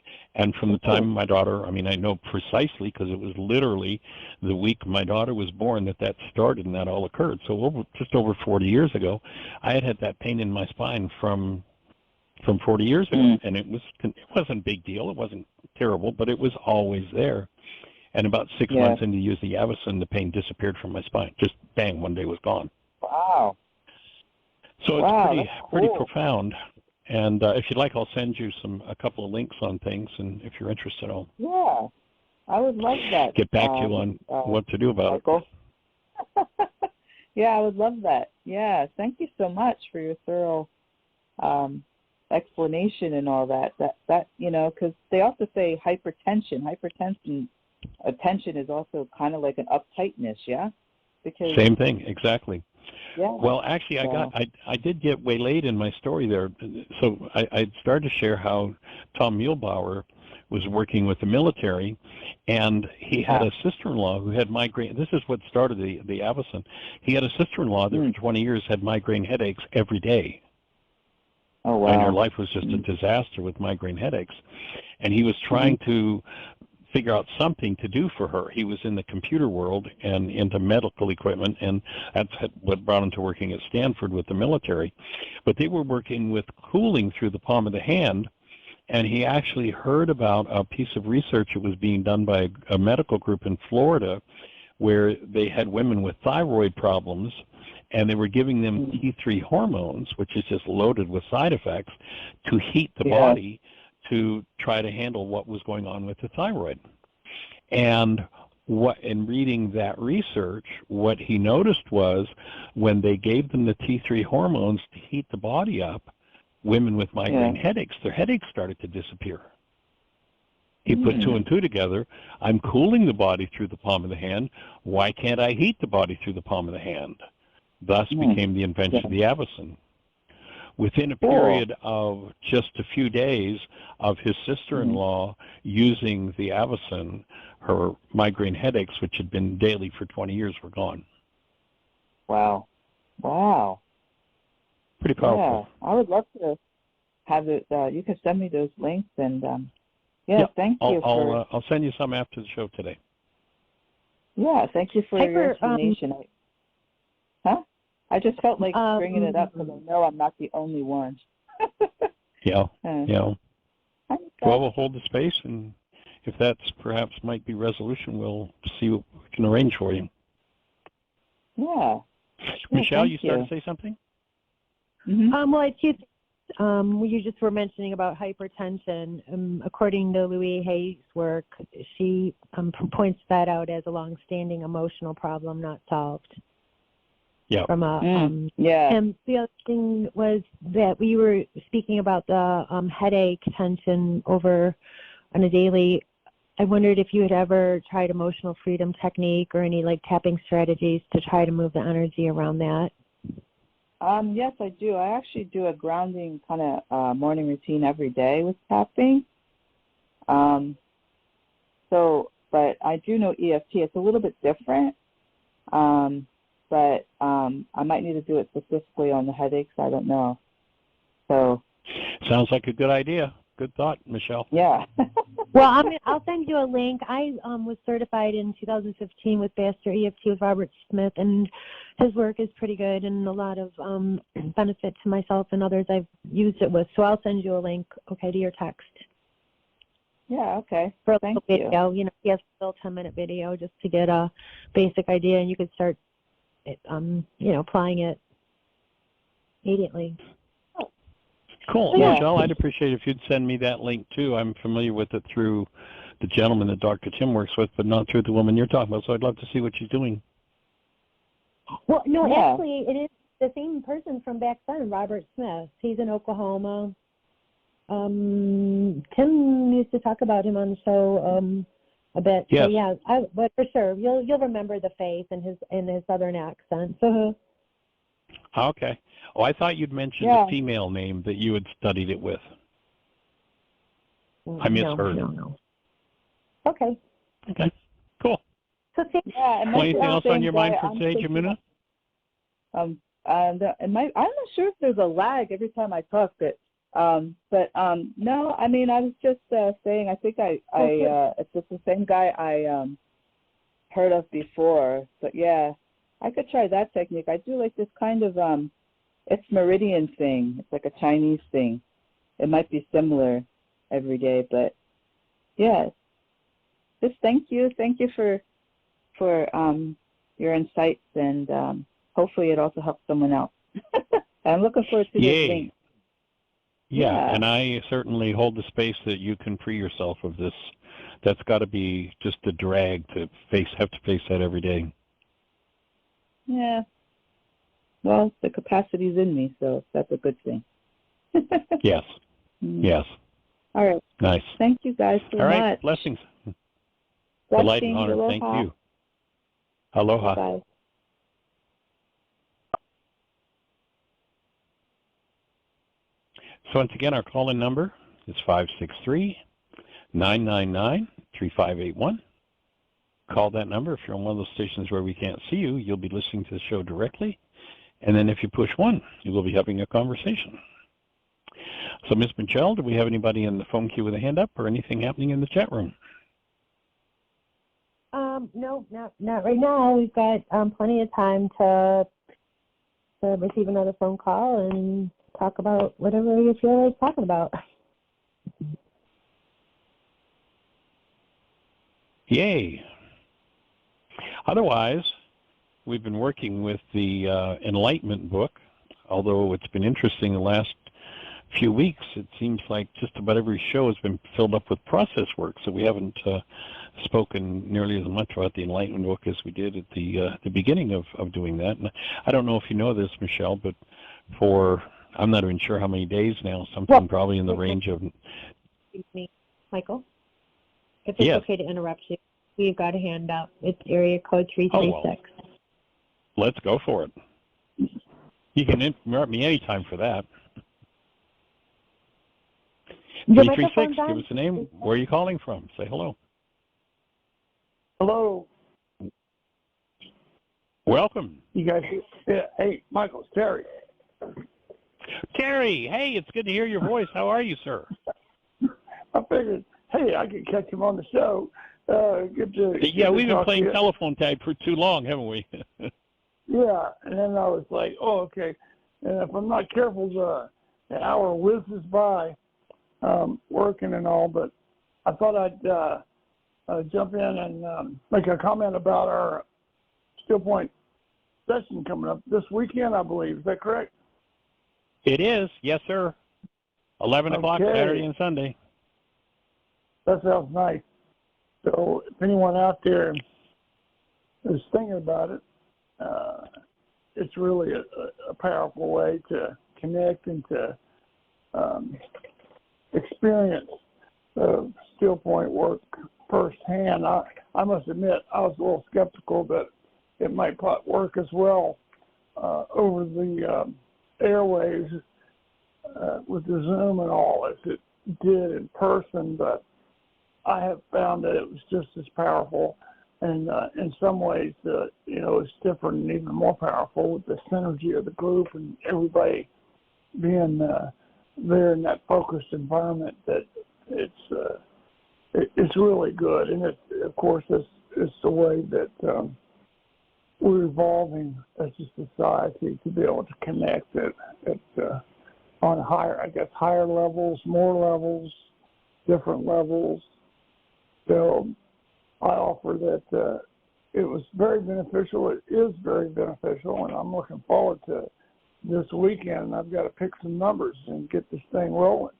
Speaker 3: from the time my daughter, I mean, I know precisely because it was literally the week my daughter was born that started and that all occurred. So just over 40 years ago, I had that pain in my spine from 40 years ago, and it wasn't a big deal. It wasn't terrible, but it was always there. And about 6 months into using the Avicen, the pain disappeared from my spine. Just bang, one day it was gone.
Speaker 4: Wow.
Speaker 3: So it's pretty profound. And if you'd like, I'll send you a couple of links on things, and if you're interested, I'll
Speaker 4: I would love that.
Speaker 3: Get back to you on what to do about
Speaker 4: it. Yeah, I would love that. Yeah, thank you so much for your thorough explanation and all that. That because they also say hypertension. Attention is also kind of like an uptightness, yeah. Because
Speaker 3: same thing, exactly.
Speaker 4: Yeah.
Speaker 3: Well, actually, I did get waylaid in my story there. So I started to share how Tom Muehlbauer was working with the military, and he had a sister-in-law who had migraine. This is what started the Avicen. He had a sister-in-law that for 20 years had migraine headaches every day.
Speaker 4: Oh, wow.
Speaker 3: And her life was just a disaster with migraine headaches. And he was trying to figure out something to do for her. He was in the computer world and into medical equipment, and that's what brought him to working at Stanford with the military. But they were working with cooling through the palm of the hand, and he actually heard about a piece of research that was being done by a medical group in Florida where they had women with thyroid problems, and they were giving them T3 hormones, which is just loaded with side effects, to heat the body to try to handle what was going on with the thyroid. And in reading that research, what he noticed was when they gave them the T3 hormones to heat the body up, women with migraine headaches, their headaches started to disappear. He put two and two together. I'm cooling the body through the palm of the hand. Why can't I heat the body through the palm of the hand? Thus became the invention of the Avicen. Within a period of just a few days of his sister-in-law using the Avicen, her migraine headaches, which had been daily for 20 years, were gone.
Speaker 4: Wow. Wow.
Speaker 3: Pretty powerful.
Speaker 4: Yeah, I would love to have it. You can send me those links, and thank you.
Speaker 3: I'll send you some after the show today.
Speaker 4: Yeah, thank you for your explanation. I just felt like bringing it up because I know I'm not the only one.
Speaker 3: Yeah. Well, we'll hold the space, and if that's perhaps might be resolution, we'll see what we can arrange for you.
Speaker 4: Yeah.
Speaker 3: Michelle, you started to say something?
Speaker 1: Well, I two things. You just were mentioning about hypertension. According to Louise Hay's work, she points that out as a long-standing emotional problem not solved.
Speaker 3: Yeah.
Speaker 1: From and the other thing was that we were speaking about the headache tension over on a daily. I wondered if you had ever tried emotional freedom technique or any like tapping strategies to try to move the energy around that.
Speaker 4: Yes, I do. I actually do a grounding kind of morning routine every day with tapping. But I do know EFT. It's a little bit different. But I might need to do it specifically on the headaches. I don't know. So
Speaker 3: sounds like a good idea. Good thought, Michelle.
Speaker 4: Yeah.
Speaker 1: Well, I'll send you a link. I was certified in 2015 with Master EFT with Robert Smith, and his work is pretty good and a lot of benefit to myself and others I've used it with. So I'll send you a link, okay, to your text.
Speaker 4: Yeah, okay.
Speaker 1: For a
Speaker 4: Thank
Speaker 1: little video, you know, he has a little 10-minute video just to get a basic idea, and you could start, you know, applying it immediately.
Speaker 3: Cool.
Speaker 4: Yeah.
Speaker 3: Michele, I'd appreciate if you'd send me that link, too. I'm familiar with it through the gentleman that Dr. Tim works with, but not through the woman you're talking about, so I'd love to see what she's doing.
Speaker 1: Well, no,
Speaker 4: Yeah.
Speaker 1: actually, it is the same person from back then, Robert Smith. He's in Oklahoma. Tim used to talk about him on the show a bit.
Speaker 3: Yes.
Speaker 1: So, yeah, but for sure, you'll remember the face and his southern accent.
Speaker 3: Okay. Oh, I thought you'd mentioned a female name that you had studied it with. I misheard.
Speaker 1: No. Okay.
Speaker 3: Okay. Cool.
Speaker 1: So,
Speaker 4: Yeah.
Speaker 3: Well, anything else on your mind for today, Jamuna?
Speaker 4: And I'm not sure if there's a lag every time I talk, but no, I mean, I was just saying, I think it's just the same guy I heard of before, but yeah, I could try that technique. I do like this kind of, it's meridian thing. It's like a Chinese thing. It might be similar every day, but yeah, just thank you for your insights, and hopefully it also helps someone else. I'm looking forward to this thing.
Speaker 3: Yeah, and I certainly hold the space that you can free yourself of this. That's got to be just a drag to have to face that every day.
Speaker 4: Yeah. Well, the capacity's in me, so that's a good thing.
Speaker 3: Yes. Yes.
Speaker 4: All right.
Speaker 3: Nice.
Speaker 4: Thank you guys so much.
Speaker 3: All right. Blessings. Delight and honor. Thank you. Aloha.
Speaker 4: Bye.
Speaker 3: So once again, our call-in number is 563-999-3581. Call that number. If you're on one of those stations where we can't see you, you'll be listening to the show directly. And then if you push 1, you will be having a conversation. So, Ms. Michele, do we have anybody in the phone queue with a hand up or anything happening in the chat room?
Speaker 1: No, not right now. We've got plenty of time to receive another phone call and talk about whatever you feel like talking about.
Speaker 3: Yay. Otherwise, we've been working with the Enlightenment book, although it's been interesting the last few weeks. It seems like just about every show has been filled up with process work, so we haven't spoken nearly as much about the Enlightenment book as we did at the beginning of doing that. And I don't know if you know this, Michele, but I'm not even sure how many days now, something probably in the range of...
Speaker 1: Excuse me, Michael, if it's okay to interrupt you, we've got a hand up. It's area code 336.
Speaker 3: Oh, well, let's go for it. You can interrupt me anytime for that. 336, give us a name. Where are you calling from? Say hello.
Speaker 5: Hello.
Speaker 3: Welcome.
Speaker 5: You guys, hey, Michael, it's Terry.
Speaker 3: Terry, hey, it's good to hear your voice. How are you, sir?
Speaker 5: I figured, hey, I could catch him on the show. Good to
Speaker 3: we've been playing telephone tag for too long, haven't we?
Speaker 5: Yeah, and then I was like, oh, okay. And if I'm not careful, the hour whizzes by, working and all. But I thought I'd jump in and make a comment about our Still Point session coming up this weekend, I believe. Is that correct?
Speaker 3: It is, yes, sir. 11 o'clock Saturday and Sunday.
Speaker 5: That sounds nice. So if anyone out there is thinking about it, it's really a powerful way to connect and to experience Still Point work firsthand. I must admit, I was a little skeptical that it might work as well over the airwaves with the Zoom and all as it did in person, but I have found that it was just as powerful, and in some ways, it's different and even more powerful with the synergy of the group and everybody being there in that focused environment. That it's really good. And of course, it's the way that we're evolving as a society to be able to connect it on higher levels, more levels, different levels. So I offer that it was very beneficial. It is very beneficial, and I'm looking forward to this weekend. I've got to pick some numbers and get this thing rolling.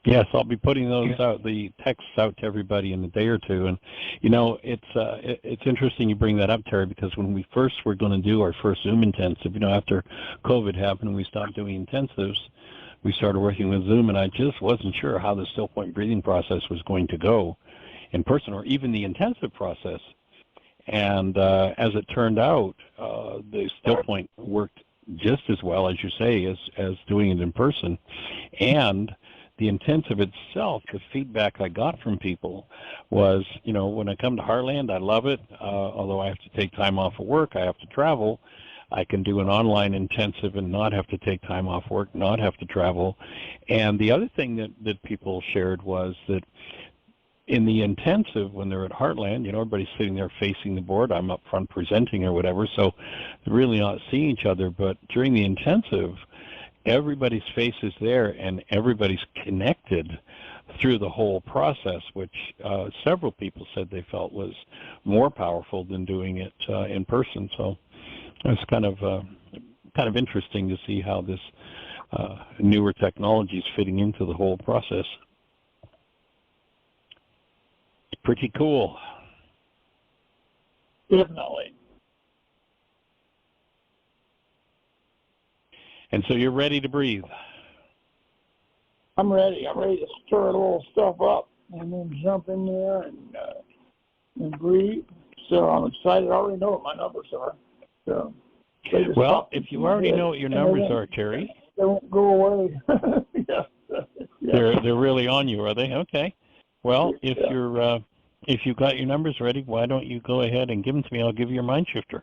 Speaker 3: Yes, I'll be putting those out, the texts out to everybody in a day or two. And, you know, it's interesting you bring that up, Terry, because when we first were going to do our first Zoom intensive, you know, after COVID happened and we stopped doing intensives, we started working with Zoom, and I just wasn't sure how the still point breathing process was going to go in person, or even the intensive process. And as it turned out, the still point worked just as well, as you say, as doing it in person. And the intensive itself, the feedback I got from people was, you know, when I come to Heartland, I love it. Although I have to take time off of work, I have to travel. I can do an online intensive and not have to take time off work, not have to travel. And the other thing that people shared was that in the intensive, when they're at Heartland, you know, everybody's sitting there facing the board. I'm up front presenting or whatever, so they're really not seeing each other. But during the intensive, everybody's face is there and everybody's connected through the whole process, which several people said they felt was more powerful than doing it in person. So it's kind of interesting to see how this newer technology is fitting into the whole process. Pretty cool.
Speaker 5: Definitely.
Speaker 3: And so you're ready to breathe.
Speaker 5: I'm ready. I'm ready to stir a little stuff up and then jump in there and breathe. So I'm excited. I already know what my numbers are. So
Speaker 3: well, if you already know what your numbers are, Terry,
Speaker 5: they won't go away. Yeah.
Speaker 3: They're really on you, are they? Okay. Well, if you've got your numbers ready, why don't you go ahead and give them to me? I'll give you your mind shifter.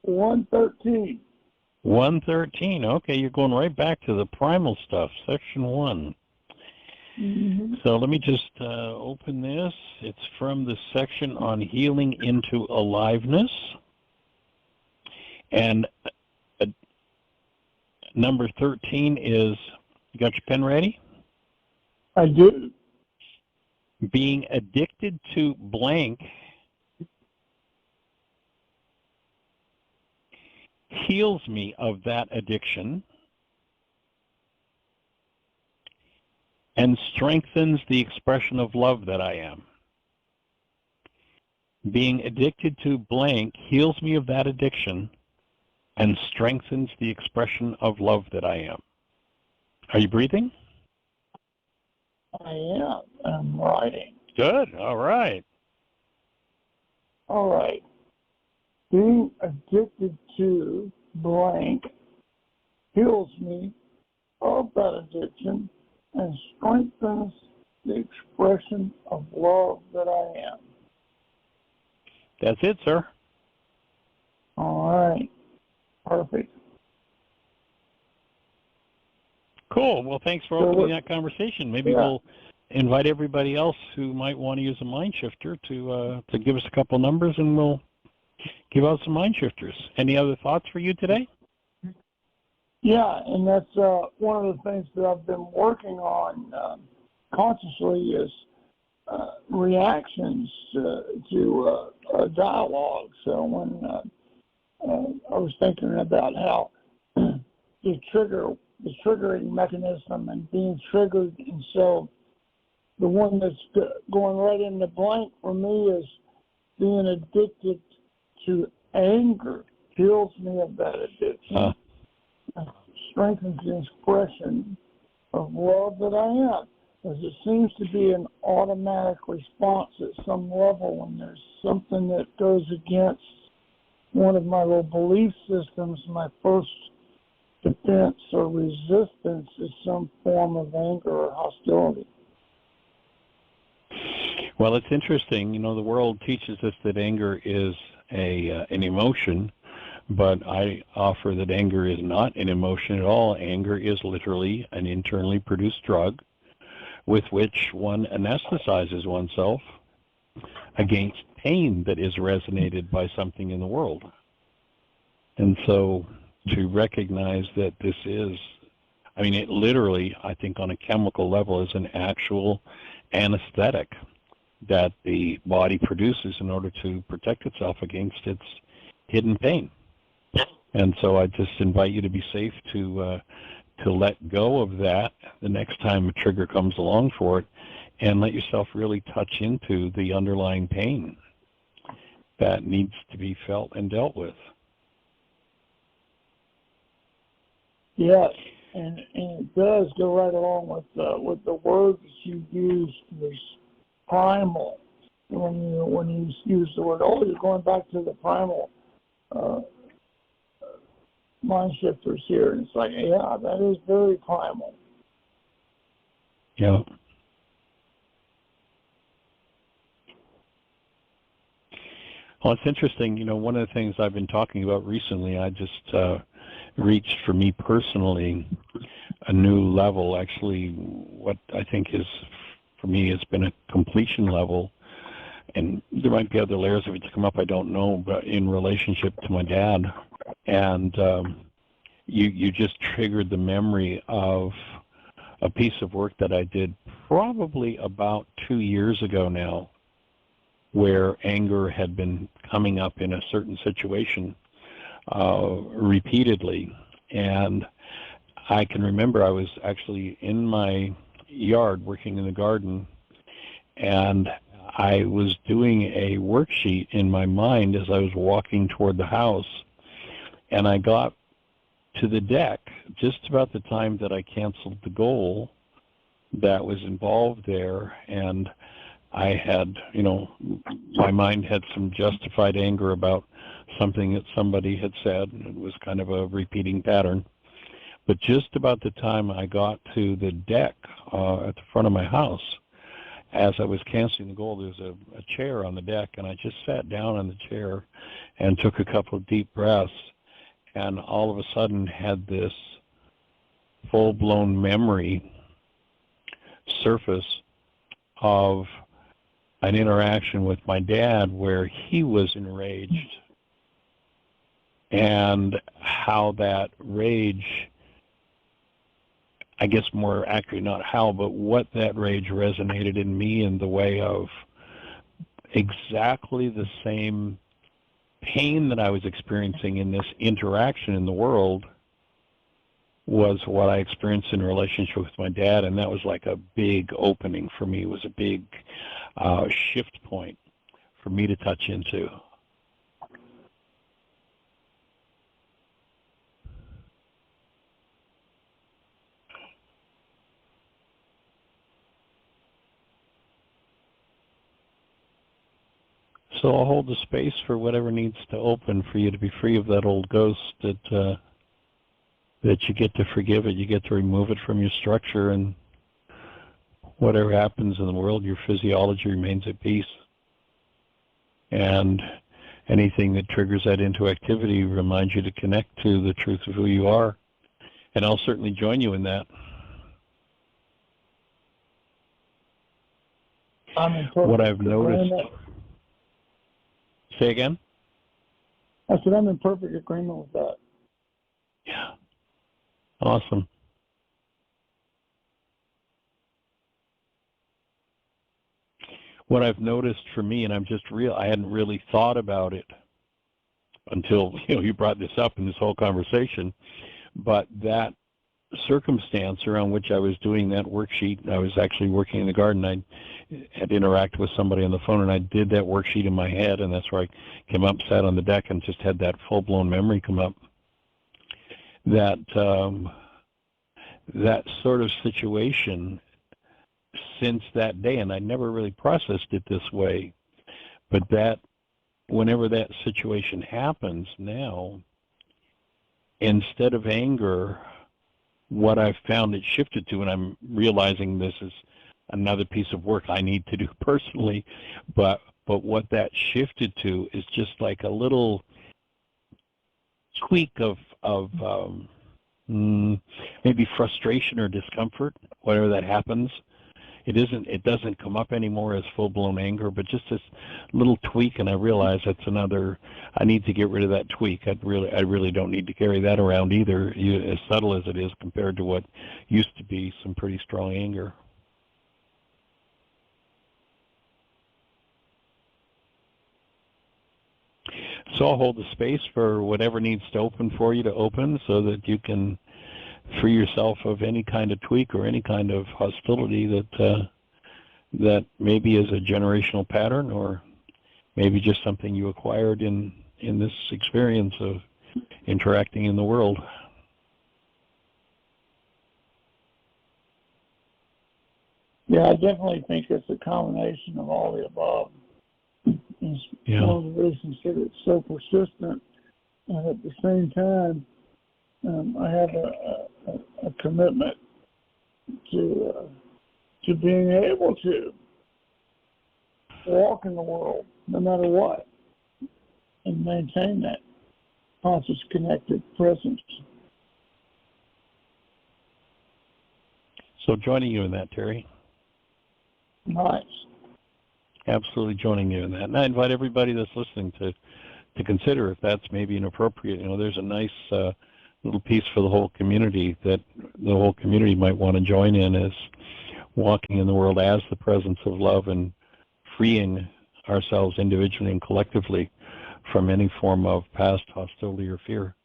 Speaker 5: 113.
Speaker 3: 113. Okay, you're going right back to the primal stuff, section 1. Mm-hmm. So let me just open this. It's from the section on healing into aliveness. And number 13 is, you got your pen ready?
Speaker 5: I do.
Speaker 3: Being addicted to blank heals me of that addiction and strengthens the expression of love that I am. Being addicted to blank heals me of that addiction and strengthens the expression of love that I am. Are you breathing?
Speaker 5: I am. I'm writing.
Speaker 3: Good. All right.
Speaker 5: All right. Being addicted to blank heals me of that addiction and strengthens the expression of love that I am.
Speaker 3: That's it, sir.
Speaker 5: All right. Perfect.
Speaker 3: Cool. Well, thanks for opening that conversation. Maybe we'll invite everybody else who might want to use a mind shifter to give us a couple numbers, and we'll give out some mind shifters. Any other thoughts for you today?
Speaker 5: Yeah, and that's one of the things that I've been working on consciously is reactions to dialogue. So when I was thinking about how the triggering mechanism and being triggered, and so the one that's going right in the blank for me is being addicted to anger. Heals me of that addiction. Strengthens the expression of love that I am, as it seems to be an automatic response at some level when there's something that goes against one of my little belief systems. My first defense or resistance is some form of anger or hostility.
Speaker 3: Well, it's interesting. You know, the world teaches us that anger is an emotion, but I offer that anger is not an emotion at all. Anger is literally an internally produced drug, with which one anesthetizes oneself against pain that is resonated by something in the world. And so to recognize that this is, I mean, it literally, I think on a chemical level, is an actual anesthetic that the body produces in order to protect itself against its hidden pain. And so I just invite you to be safe to let go of that the next time a trigger comes along for it, and let yourself really touch into the underlying pain that needs to be felt and dealt with.
Speaker 5: Yes, and it does go right along with the word that you used, was primal. When you use the word, you're going back to the primal mind shifters here, and it's like, yeah, that is very primal.
Speaker 3: Yeah. Well, it's interesting. One of the things I've been talking about recently, I just reached, for me personally, a new level. Actually, what I think is, for me, has been a completion level. And there might be other layers of it to come up, I don't know, but in relationship to my dad. And you just triggered the memory of a piece of work that I did probably about 2 years ago now, where anger had been coming up in a certain situation repeatedly. And I can remember I was actually in my yard working in the garden, and I was doing a worksheet in my mind as I was walking toward the house, and I got to the deck just about the time that I canceled the goal that was involved there, and I had, my mind had some justified anger about something that somebody had said. It was kind of a repeating pattern. But just about the time I got to the deck at the front of my house, as I was canceling the goal, there was a chair on the deck, and I just sat down on the chair and took a couple of deep breaths, and all of a sudden had this full-blown memory surface of an interaction with my dad where he was enraged, and how that rage, I guess more accurately, not how, but what that rage resonated in me in the way of exactly the same pain that I was experiencing in this interaction in the world was what I experienced in relationship with my dad, and that was like a big opening for me. It was a big shift point for me to touch into. So I'll hold the space for whatever needs to open for you to be free of that old ghost, that you get to forgive it, you get to remove it from your structure, and whatever happens in the world, your physiology remains at peace. And anything that triggers that into activity reminds you to connect to the truth of who you are. And I'll certainly join you in that. What I've noticed... Say again?
Speaker 5: I said I'm in perfect agreement with that.
Speaker 3: Yeah. Awesome. What I've noticed for me, and I hadn't really thought about it until you brought this up in this whole conversation, but that circumstance around which I was doing that worksheet, I was actually working in the garden. I had interacted with somebody on the phone, and I did that worksheet in my head, and that's where I came up, sat on the deck, and just had that full-blown memory come up. That sort of situation since that day, and I never really processed it this way, but that whenever that situation happens now, instead of anger, what I've found it shifted to, and I'm realizing this is another piece of work I need to do personally, but what that shifted to is just like a little tweak of maybe frustration or discomfort, whenever that happens. it doesn't come up anymore as full-blown anger, but just this little tweak, and I realize that's another. I need to get rid of that tweak. I really don't need to carry that around either, as subtle as it is compared to what used to be some pretty strong anger. So I'll hold the space for whatever needs to open for you to open, so that you can free yourself of any kind of tweak or any kind of hostility that maybe is a generational pattern, or maybe just something you acquired in this experience of interacting in the world.
Speaker 5: Yeah, I definitely think it's a combination of all the above. It's one of the reasons that it's so persistent, and at the same time, I have a commitment to being able to walk in the world no matter what, and maintain that conscious, connected presence.
Speaker 3: So joining you in that, Terry.
Speaker 5: Nice.
Speaker 3: Absolutely joining you in that. And I invite everybody that's listening to consider if that's maybe an appropriate, there's a nice little piece for the whole community that the whole community might want to join in, is walking in the world as the presence of love and freeing ourselves individually and collectively from any form of past hostility or fear.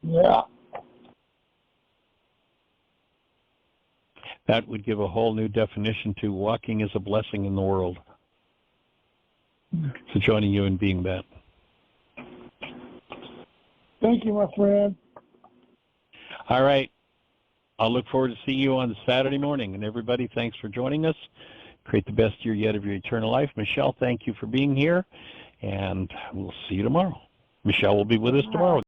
Speaker 5: Yeah.
Speaker 3: That would give a whole new definition to walking as a blessing in the world. So joining you in being that.
Speaker 5: Thank you, my friend.
Speaker 3: All right. I'll look forward to seeing you on Saturday morning. And everybody, thanks for joining us. Create the best year yet of your eternal life. Michele, thank you for being here. And we'll see you tomorrow. Michele will be with us tomorrow.